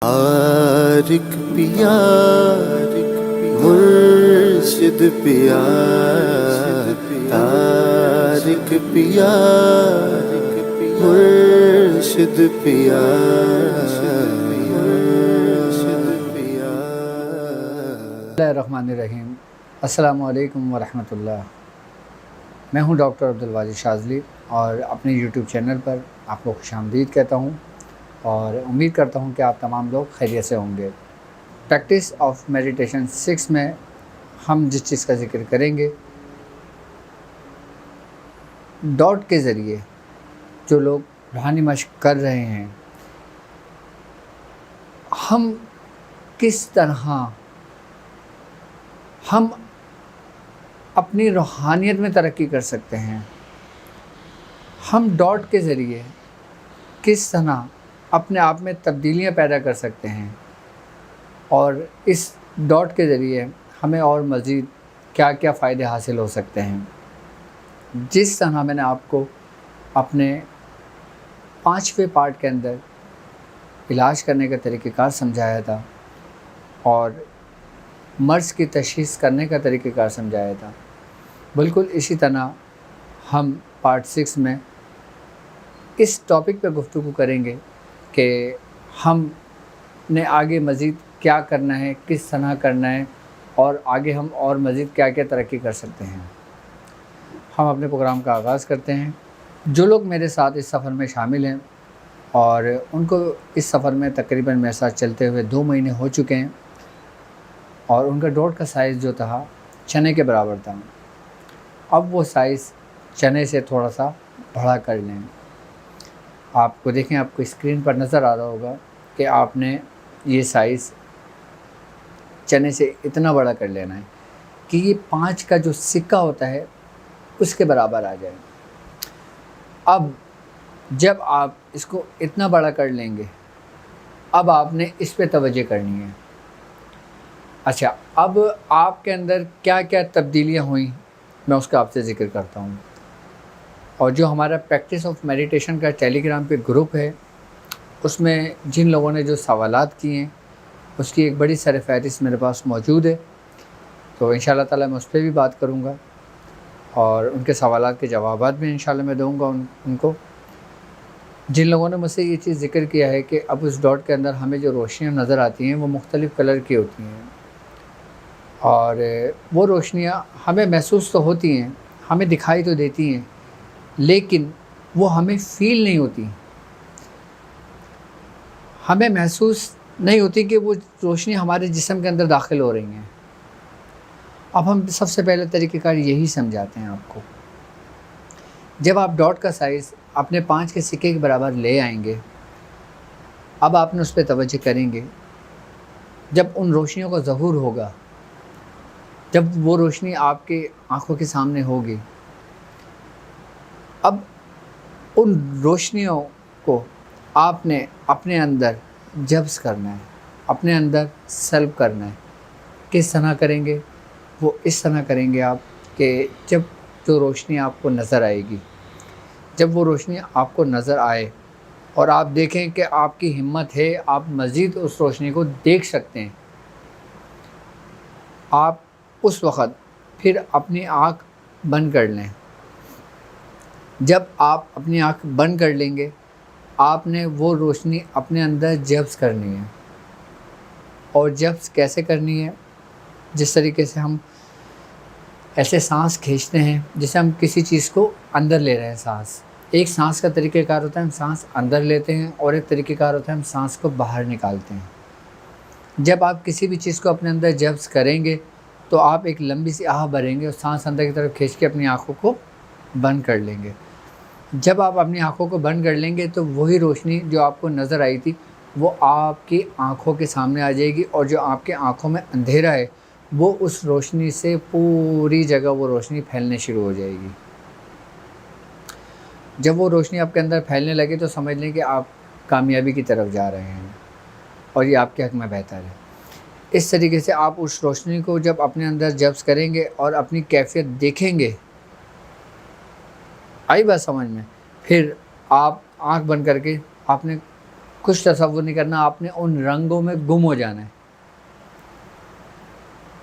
طارق پیا مرشد پیا طارق پیا مرشد پیا بسم اللہ الرحمن الرحیم۔ السلام علیکم ورحمۃ اللہ۔ میں ہوں ڈاکٹر عبدالواجد شاذلی اور اپنے یوٹیوب چینل پر آپ کو خوش آمدید کہتا ہوں اور امید کرتا ہوں کہ آپ تمام لوگ خیریت سے ہوں گے۔ پریکٹس آف میڈیٹیشن 6 میں ہم جس چیز کا ذکر کریں گے، ڈاٹ کے ذریعے جو لوگ روحانی مشق کر رہے ہیں، ہم کس طرح ہم اپنی روحانیت میں ترقی کر سکتے ہیں، ہم ڈاٹ کے ذریعے کس طرح اپنے آپ میں تبدیلیاں پیدا کر سکتے ہیں، اور اس ڈاٹ کے ذریعے ہمیں اور مزید کیا کیا فائدے حاصل ہو سکتے ہیں۔ جس طرح میں نے آپ کو اپنے 5ویں پارٹ کے اندر علاج کرنے کا طریقہ کار سمجھایا تھا اور مرض کی تشخیص کرنے کا طریقہ کار سمجھایا تھا، بالکل اسی طرح ہم پارٹ 6 میں اس ٹاپک پہ گفتگو کریں گے کہ ہم نے آگے مزید کیا کرنا ہے، کس طرح کرنا ہے، اور آگے ہم اور مزید کیا کیا ترقی کر سکتے ہیں۔ ہم اپنے پروگرام کا آغاز کرتے ہیں۔ جو لوگ میرے ساتھ اس سفر میں شامل ہیں اور ان کو اس سفر میں تقریباً میرے ساتھ چلتے ہوئے 2 مہینے ہو چکے ہیں اور ان کا ڈاٹ کا سائز جو تھا چنے کے برابر تھا، اب وہ سائز چنے سے تھوڑا سا بڑا کر لیں۔ آپ کو دیکھیں، آپ کو اسکرین پر نظر آ رہا ہوگا کہ آپ نے یہ سائز چنے سے اتنا بڑا کر لینا ہے کہ یہ 5 کا جو سکہ ہوتا ہے اس کے برابر آ جائے۔ اب جب آپ اس کو اتنا بڑا کر لیں گے، اب آپ نے اس پہ توجہ کرنی ہے۔ اچھا، اب آپ کے اندر کیا کیا تبدیلیاں ہوئیں، میں اس کا آپ سے ذکر کرتا ہوں۔ اور جو ہمارا پریکٹس آف میڈیٹیشن کا ٹیلی گرام پہ گروپ ہے، اس میں جن لوگوں نے جو سوالات کیے ہیں اس کی ایک بڑی سر فہرست میرے پاس موجود ہے، تو انشاءاللہ تعالیٰ میں اس پہ بھی بات کروں گا اور ان کے سوالات کے جوابات بھی انشاءاللہ میں دوں گا ان کو۔ جن لوگوں نے مجھ سے یہ چیز ذکر کیا ہے کہ اب اس ڈاٹ کے اندر ہمیں جو روشنیاں نظر آتی ہیں وہ مختلف کلر کی ہوتی ہیں، اور وہ روشنیاں ہمیں محسوس تو ہوتی ہیں، ہمیں دکھائی تو دیتی ہیں، لیکن وہ ہمیں فیل نہیں ہوتی، ہمیں محسوس نہیں ہوتی کہ وہ روشنی ہمارے جسم کے اندر داخل ہو رہی ہیں۔ اب ہم سب سے پہلے طریقہ کار یہی سمجھاتے ہیں آپ کو۔ جب آپ ڈاٹ کا سائز اپنے 5 کے سکے کے برابر لے آئیں گے، اب آپ نے اس پہ توجہ کریں گے۔ جب ان روشنیوں کا ظہور ہوگا، جب وہ روشنی آپ کے آنکھوں کے سامنے ہوگی، اب ان روشنیوں کو آپ نے اپنے اندر جذب کرنا ہے، اپنے اندر سلب کرنا ہے۔ کس طرح کریں گے؟ وہ اس طرح کریں گے آپ کہ جب جو روشنی آپ کو نظر آئے گی، جب وہ روشنی آپ کو نظر آئے اور آپ دیکھیں کہ آپ کی ہمت ہے، آپ مزید اس روشنی کو دیکھ سکتے ہیں، آپ اس وقت پھر اپنی آنکھ بند کر لیں۔ جب آپ اپنی آنکھ بند کر لیں گے، آپ نے وہ روشنی اپنے اندر جذب کرنی ہے۔ اور جذب کیسے کرنی ہے؟ جس طریقے سے ہم ایسے سانس کھینچتے ہیں جیسے ہم کسی چیز کو اندر لے رہے ہیں۔ سانس، ایک سانس کا طریقہ کار ہوتا ہے ہم سانس اندر لیتے ہیں، اور ایک طریقہ کار ہوتا ہے ہم سانس کو باہر نکالتے ہیں۔ جب آپ کسی بھی چیز کو اپنے اندر جذب کریں گے تو آپ ایک لمبی سی آہ بھریں گے اور سانس اندر کی طرف کھینچ کے اپنی آنکھوں کو بند کر لیں گے۔ جب آپ اپنی آنکھوں کو بند کر لیں گے تو وہی روشنی جو آپ کو نظر آئی تھی وہ آپ کی آنکھوں کے سامنے آ جائے گی، اور جو آپ کے آنکھوں میں اندھیرا ہے وہ اس روشنی سے پوری جگہ وہ روشنی پھیلنے شروع ہو جائے گی۔ جب وہ روشنی آپ کے اندر پھیلنے لگے تو سمجھ لیں کہ آپ کامیابی کی طرف جا رہے ہیں اور یہ آپ کے حق میں بہتر ہے۔ اس طریقے سے آپ اس روشنی کو جب اپنے اندر جذب کریں گے اور اپنی کیفیت دیکھیں گے، آئی بات سمجھ میں؟ پھر آپ آنکھ بند کر کے آپ نے کچھ تصور نہیں کرنا، آپ نے ان رنگوں میں گم ہو جانا ہے۔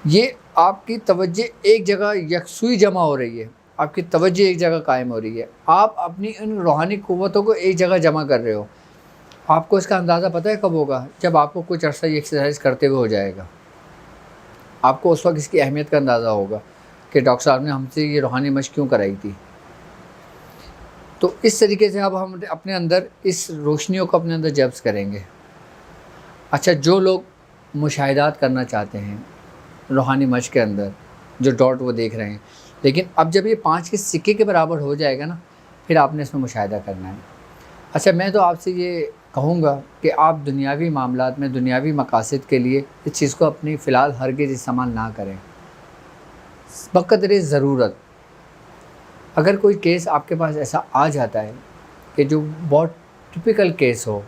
یہ آپ کی توجہ ایک جگہ یکسوئی جمع ہو رہی ہے، آپ کی توجہ ایک جگہ قائم ہو رہی ہے، آپ اپنی ان روحانی قوتوں کو ایک جگہ جمع کر رہے ہو۔ آپ کو اس کا اندازہ پتہ ہے کب ہوگا؟ جب آپ کو کچھ عرصہ یہ ایکسرسائز کرتے ہوئے ہو جائے گا، آپ کو اس وقت اس کی اہمیت کا اندازہ ہوگا کہ ڈاکٹر صاحب نے ہم سے یہ روحانی مشق کیوں کرائی تھی۔ تو اس طریقے سے اب ہم اپنے اندر اس روشنیوں کو اپنے اندر جذب کریں گے۔ اچھا، جو لوگ مشاہدات کرنا چاہتے ہیں روحانی مشق کے اندر، جو ڈاٹ وہ دیکھ رہے ہیں، لیکن اب جب یہ 5 کے سکے کے برابر ہو جائے گا نا، پھر آپ نے اس میں مشاہدہ کرنا ہے۔ اچھا، میں تو آپ سے یہ کہوں گا کہ آپ دنیاوی معاملات میں دنیاوی مقاصد کے لیے اس چیز کو اپنی فی الحال ہرگز استعمال نہ کریں، بقدر ضرورت۔ اگر کوئی کیس آپ کے پاس ایسا آ جاتا ہے کہ جو بہت ٹپیکل کیس ہو،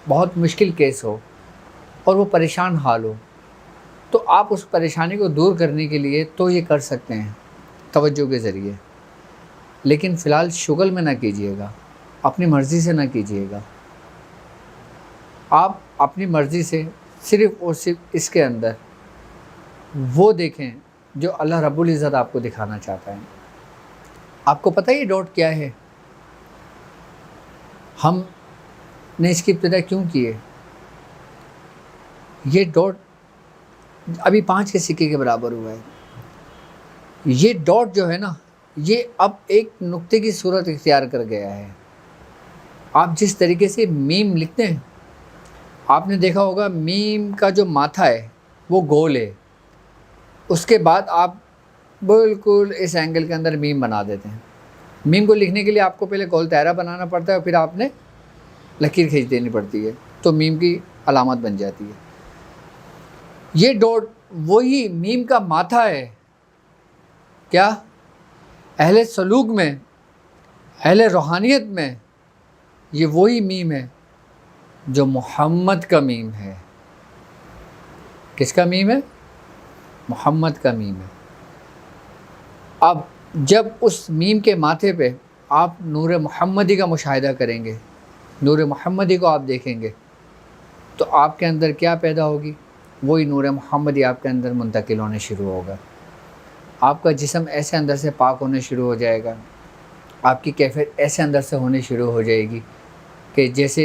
بہت مشکل کیس ہو اور وہ پریشان حال ہو، تو آپ اس پریشانی کو دور کرنے کے لیے تو یہ کر سکتے ہیں توجہ کے ذریعے، لیکن فی الحال شغل میں نہ کیجیے گا، اپنی مرضی سے نہ کیجیے گا۔ آپ اپنی مرضی سے صرف اور صرف اس کے اندر وہ دیکھیں جو اللہ رب العزت آپ کو دکھانا چاہتا ہے۔ آپ کو پتہ ہے یہ ڈاٹ کیا ہے؟ ہم نے اس کی ابتدا کیوں کی ہے؟ یہ ڈاٹ ابھی 5 کے سکے کے برابر ہوا ہے۔ یہ ڈاٹ جو ہے نا، یہ اب ایک نقطے کی صورت اختیار کر گیا ہے۔ آپ جس طریقے سے میم لکھتے ہیں، آپ نے دیکھا ہوگا میم کا جو ماتھا ہے وہ گول ہے، اس کے بعد آپ بالکل اس اینگل کے اندر میم بنا دیتے ہیں۔ میم کو لکھنے کے لیے آپ کو پہلے گول دائرہ بنانا پڑتا ہے اور پھر آپ نے لکیر کھینچ دینی پڑتی ہے، تو میم کی علامت بن جاتی ہے۔ یہ ڈاٹ وہی میم کا ماتھا ہے۔ کیا؟ اہل سلوک میں، اہل روحانیت میں یہ وہی میم ہے جو محمد کا میم ہے۔ کس کا میم ہے؟ محمد کا میم ہے۔ اب جب اس میم کے ماتھے پہ آپ نور محمدی کا مشاہدہ کریں گے، نور محمدی کو آپ دیکھیں گے، تو آپ کے اندر کیا پیدا ہوگی؟ وہی نور محمدی آپ کے اندر منتقل ہونے شروع ہوگا۔ آپ کا جسم ایسے اندر سے پاک ہونے شروع ہو جائے گا، آپ کی کیفیت ایسے اندر سے ہونے شروع ہو جائے گی کہ جیسے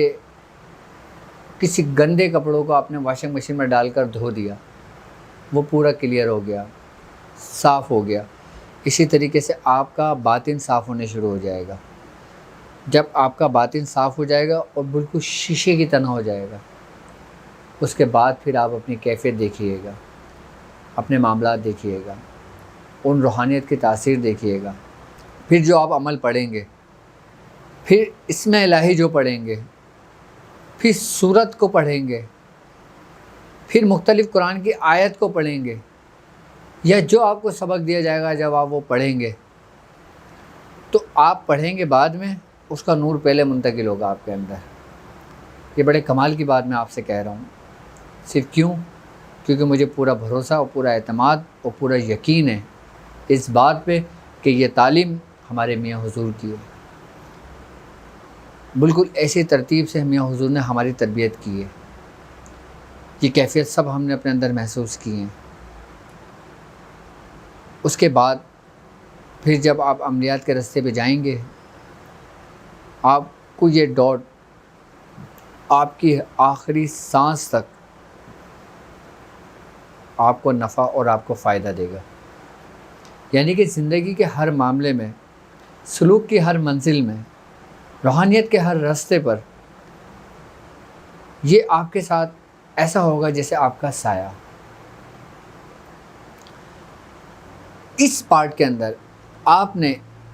کسی گندے کپڑوں کو آپ نے واشنگ مشین میں ڈال کر دھو دیا، وہ پورا کلیئر ہو گیا، صاف ہو گیا۔ اسی طریقے سے آپ کا باطن صاف ہونے شروع ہو جائے گا۔ جب آپ کا باطن صاف ہو جائے گا اور بالکل شیشے کی طرح ہو جائے گا، اس کے بعد پھر آپ اپنی کیفیت دیکھیے گا، اپنے معاملات دیکھیے گا، ان روحانیت کی تاثیر دیکھیے گا۔ پھر جو آپ عمل پڑھیں گے، پھر اسم الہی جو پڑھیں گے، پھر سورت کو پڑھیں گے، پھر مختلف قرآن کی آیت کو پڑھیں گے، یا جو آپ کو سبق دیا جائے گا جب آپ وہ پڑھیں گے، تو آپ پڑھیں گے بعد میں، اس کا نور پہلے منتقل ہوگا آپ کے اندر۔ یہ بڑے کمال کی بات میں آپ سے کہہ رہا ہوں، صرف کیونکہ مجھے پورا بھروسہ اور پورا اعتماد اور پورا یقین ہے اس بات پہ کہ یہ تعلیم ہمارے میاں حضور کی ہے۔ بالکل ایسی ترتیب سے میاں حضور نے ہماری تربیت کی ہے، یہ کیفیت سب ہم نے اپنے اندر محسوس کی ہیں۔ اس کے بعد پھر جب آپ عملیات کے راستے پہ جائیں گے، آپ کو یہ ڈاٹ آپ کی آخری سانس تک آپ کو نفع اور آپ کو فائدہ دے گا۔ یعنی کہ زندگی کے ہر معاملے میں، سلوک کی ہر منزل میں، روحانیت کے ہر راستے پر یہ آپ کے ساتھ ایسا ہوگا جیسے آپ کا سایہ۔ اس پارٹ کے اندر آپ نے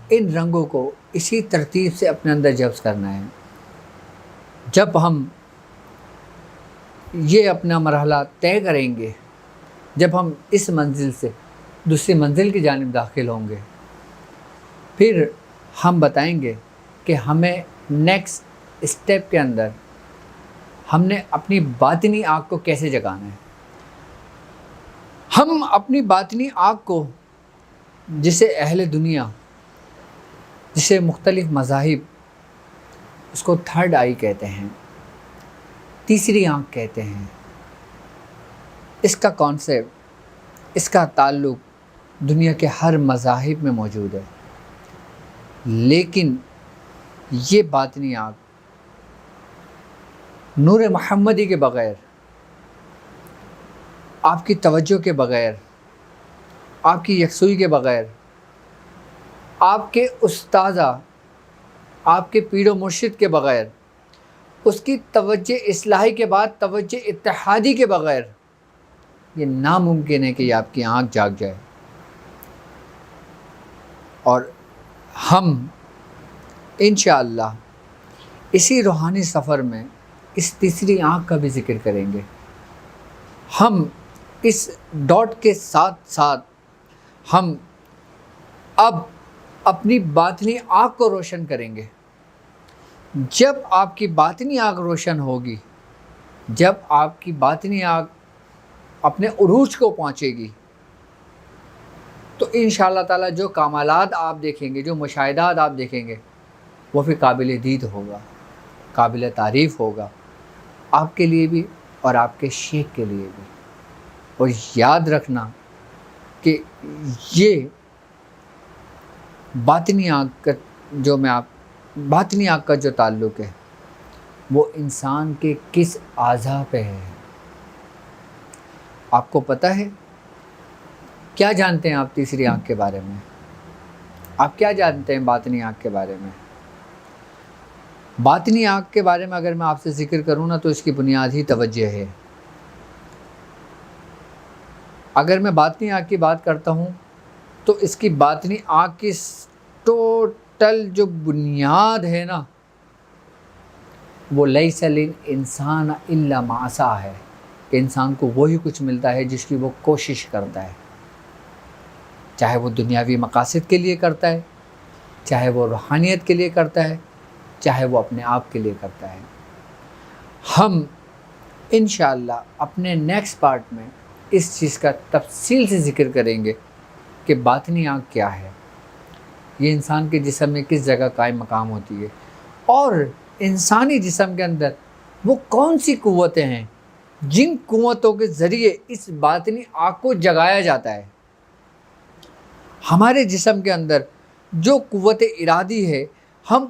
ان رنگوں کو اسی ترتیب سے اپنے اندر جذب کرنا ہے۔ جب ہم یہ اپنا مرحلہ طے کریں گے، جب ہم اس منزل سے دوسری منزل کی جانب داخل ہوں گے، پھر ہم بتائیں گے کہ ہمیں نیکسٹ اسٹیپ کے اندر ہم نے اپنی باطنی آگ کو کیسے جگانا ہے۔ ہم اپنی باطنی آگ کو، جسے اہل دنیا، جسے مختلف مذاہب اس کو تھرڈ آئی کہتے ہیں، تیسری آنکھ کہتے ہیں، اس کا کانسیپٹ، اس کا تعلق دنیا کے ہر مذاہب میں موجود ہے، لیکن یہ باطنی آنکھ نور محمدی کے بغیر، آپ کی توجہ کے بغیر، آپ کی یکسوئی کے بغیر، آپ کے استاذہ، آپ کے پیر و مرشد کے بغیر، اس کی توجہ اصلاحی کے بعد توجہ اتحادی کے بغیر یہ ناممکن ہے کہ یہ آپ کی آنکھ جاگ جائے۔ اور ہم انشاءاللہ اسی روحانی سفر میں اس تیسری آنکھ کا بھی ذکر کریں گے۔ ہم اس ڈاٹ کے ساتھ ساتھ ہم اب اپنی باطنی آنکھ کو روشن کریں گے۔ جب آپ کی باطنی آنکھ روشن ہوگی، جب آپ کی باطنی آنکھ اپنے عروج کو پہنچے گی، تو انشاءاللہ تعالیٰ جو کمالات آپ دیکھیں گے، جو مشاہدات آپ دیکھیں گے، وہ پھر قابل دید ہوگا، قابل تعریف ہوگا، آپ کے لیے بھی اور آپ کے شیخ کے لیے بھی۔ اور یاد رکھنا کہ یہ باطنی آنکھ کا جو تعلق ہے وہ انسان کے کس اعضاء پہ ہے۔ آپ کو پتہ ہے کیا جانتے ہیں آپ تیسری آنکھ کے بارے میں؟ آپ کیا جانتے ہیں باطنی آنکھ کے بارے میں؟ باطنی آنکھ کے بارے میں اگر میں آپ سے ذکر کروں نا تو اس کی بنیاد ہی توجہ ہے۔ اگر میں باطنی آنکھ کی بات کرتا ہوں تو اس کی باطنی آنکھ کی ٹوٹل جو بنیاد ہے نا، وہ لیس للانسان الا ما سعی ہے، کہ انسان کو وہی کچھ ملتا ہے جس کی وہ کوشش کرتا ہے، چاہے وہ دنیاوی مقاصد کے لیے کرتا ہے، چاہے وہ روحانیت کے لیے کرتا ہے، چاہے وہ اپنے آپ کے لیے کرتا ہے۔ ہم انشاءاللہ اپنے نیکسٹ پارٹ میں اس چیز کا تفصیل سے ذکر کریں گے کہ باطنی آنکھ کیا ہے، یہ انسان کے جسم میں کس جگہ قائم مقام ہوتی ہے، اور انسانی جسم کے اندر وہ کون سی قوتیں ہیں جن قوتوں کے ذریعے اس باطنی آنکھ کو جگایا جاتا ہے۔ ہمارے جسم کے اندر جو قوت ارادی ہے، ہم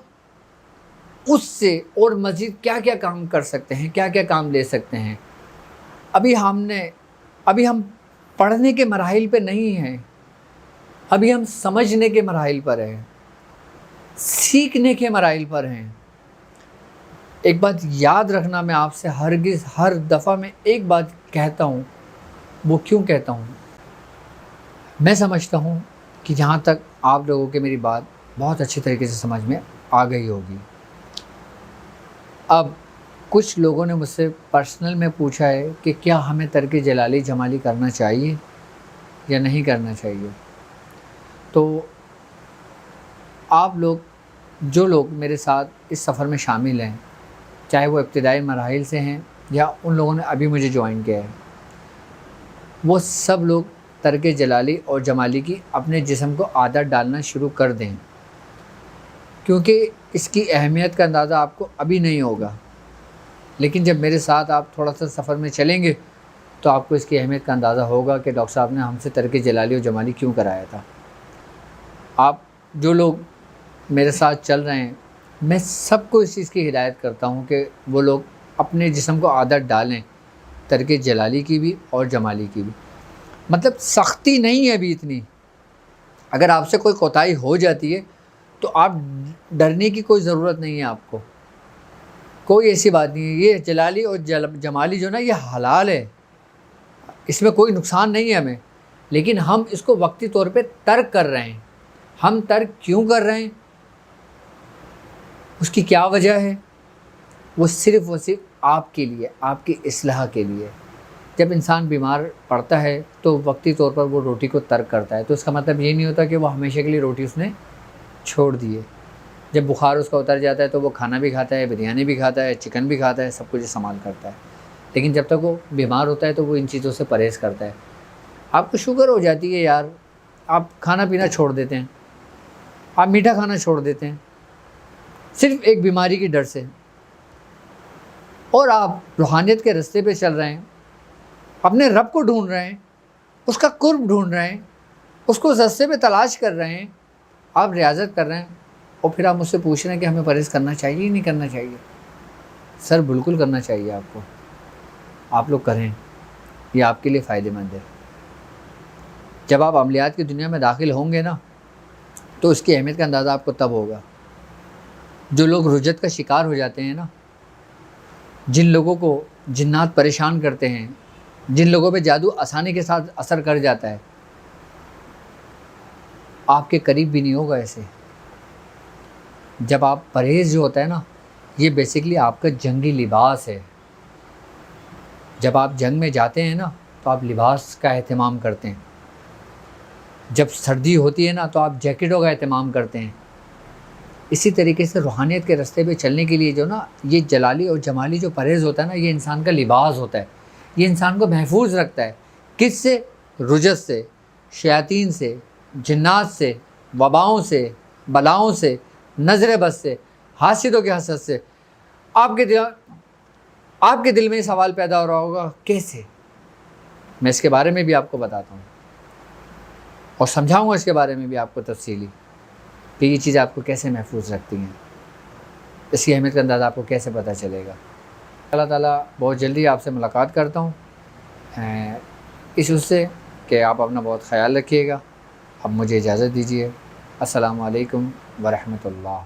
اس سے اور مزید کیا کیا کام کر سکتے ہیں، کیا کیا کام لے سکتے ہیں۔ ابھی ہم پڑھنے کے مراحل پہ نہیں ہیں، ابھی ہم سمجھنے کے مراحل پر ہیں، سیکھنے کے مراحل پر ہیں۔ ایک بات یاد رکھنا، میں آپ سے ہر دفعہ میں ایک بات کہتا ہوں، وہ کیوں کہتا ہوں؟ میں سمجھتا ہوں کہ جہاں تک آپ لوگوں کے میری بات بہت اچھی طریقے سے سمجھ میں آ گئی ہوگی۔ اب کچھ لوگوں نے مجھ سے پرسنل میں پوچھا ہے کہ کیا ہمیں ترک جلالی جمالی کرنا چاہیے یا نہیں کرنا چاہیے۔ تو آپ لوگ، جو لوگ میرے ساتھ اس سفر میں شامل ہیں، چاہے وہ ابتدائی مراحل سے ہیں یا ان لوگوں نے ابھی مجھے جوائن کیا ہے، وہ سب لوگ ترک جلالی اور جمالی کی اپنے جسم کو عادت ڈالنا شروع کر دیں، کیونکہ اس کی اہمیت کا اندازہ آپ کو ابھی نہیں ہوگا، لیکن جب میرے ساتھ آپ تھوڑا سا سفر میں چلیں گے تو آپ کو اس کی اہمیت کا اندازہ ہوگا کہ ڈاکٹر صاحب نے ہم سے ترک جلالی اور جمالی کیوں کرایا تھا۔ آپ جو لوگ میرے ساتھ چل رہے ہیں، میں سب کو اس چیز کی ہدایت کرتا ہوں کہ وہ لوگ اپنے جسم کو عادت ڈالیں ترک جلالی کی بھی اور جمالی کی بھی۔ مطلب سختی نہیں ہے ابھی اتنی، اگر آپ سے کوئی کوتاہی ہو جاتی ہے تو آپ ڈرنے کی کوئی ضرورت نہیں ہے، آپ کو کوئی ایسی بات نہیں ہے۔ یہ جلالی اور جمالی جو نا، یہ حلال ہے، اس میں کوئی نقصان نہیں ہے ہمیں، لیکن ہم اس کو وقتی طور پہ ترک کر رہے ہیں۔ ہم ترک کیوں کر رہے ہیں، اس کی کیا وجہ ہے؟ وہ صرف آپ کے لیے، آپ کی اصلاح کے لیے۔ جب انسان بیمار پڑتا ہے تو وقتی طور پر وہ روٹی کو ترک کرتا ہے، تو اس کا مطلب یہ نہیں ہوتا کہ وہ ہمیشہ کے لیے روٹی اس نے چھوڑ دی ہے۔ جب بخار اس کا اتر جاتا ہے تو وہ کھانا بھی کھاتا ہے، بریانی بھی کھاتا ہے، چکن بھی کھاتا ہے، سب کچھ استعمال کرتا ہے، لیکن جب تک وہ بیمار ہوتا ہے تو وہ ان چیزوں سے پرہیز کرتا ہے۔ آپ کو شوگر ہو جاتی ہے یار، آپ کھانا پینا چھوڑ دیتے ہیں، آپ میٹھا کھانا چھوڑ دیتے ہیں، صرف ایک بیماری کی ڈر سے۔ اور آپ روحانیت کے راستے پہ چل رہے ہیں، اپنے رب کو ڈھونڈ رہے ہیں، اس کا قرب ڈھونڈ رہے ہیں، اس کو اس راستے پہ تلاش کر رہے ہیں، آپ ریاضت کر رہے ہیں، اور پھر آپ مجھ سے پوچھ رہے ہیں کہ ہمیں پرہیز کرنا چاہیے ہی نہیں کرنا چاہیے؟ سر بالکل کرنا چاہیے آپ کو، آپ لوگ کریں، یہ آپ کے لیے فائدہ مند ہے۔ جب آپ عملیات کی دنیا میں داخل ہوں گے نا تو اس کی اہمیت کا اندازہ آپ کو تب ہوگا۔ جو لوگ رجت کا شکار ہو جاتے ہیں نا، جن لوگوں کو جنات پریشان کرتے ہیں، جن لوگوں پہ جادو آسانی کے ساتھ اثر کر جاتا ہے، آپ کے قریب بھی نہیں ہوگا ایسے۔ جب آپ پرہیز جو ہوتا ہے نا، یہ بیسیکلی آپ کا جنگی لباس ہے۔ جب آپ جنگ میں جاتے ہیں نا تو آپ لباس کا اہتمام کرتے ہیں، جب سردی ہوتی ہے نا تو آپ جیکٹوں کا اہتمام کرتے ہیں۔ اسی طریقے سے روحانیت کے راستے پہ چلنے کے لیے جو نا یہ جلالی اور جمالی جو پرہیز ہوتا ہے نا، یہ انسان کا لباس ہوتا ہے، یہ انسان کو محفوظ رکھتا ہے۔ کس سے؟ رجت سے، شیاطین سے، جنات سے، وباؤں سے، بلاؤں سے، نظر بد سے، حاسدوں کے حسد سے۔ آپ کے دل میں یہ سوال پیدا ہو رہا ہوگا، کیسے؟ میں اس کے بارے میں بھی آپ کو بتاتا ہوں اور سمجھاؤں گا اس کے بارے میں بھی آپ کو تفصیلی، کہ یہ چیز آپ کو کیسے محفوظ رکھتی ہیں، اس کی اہمیت کا اندازہ آپ کو کیسے پتہ چلے گا۔ اللہ تعالیٰ بہت جلدی آپ سے ملاقات کرتا ہوں، اس سے کہ آپ اپنا بہت خیال رکھیے گا۔ اب مجھے اجازت دیجیے۔ السلام علیکم ورحمۃ اللہ۔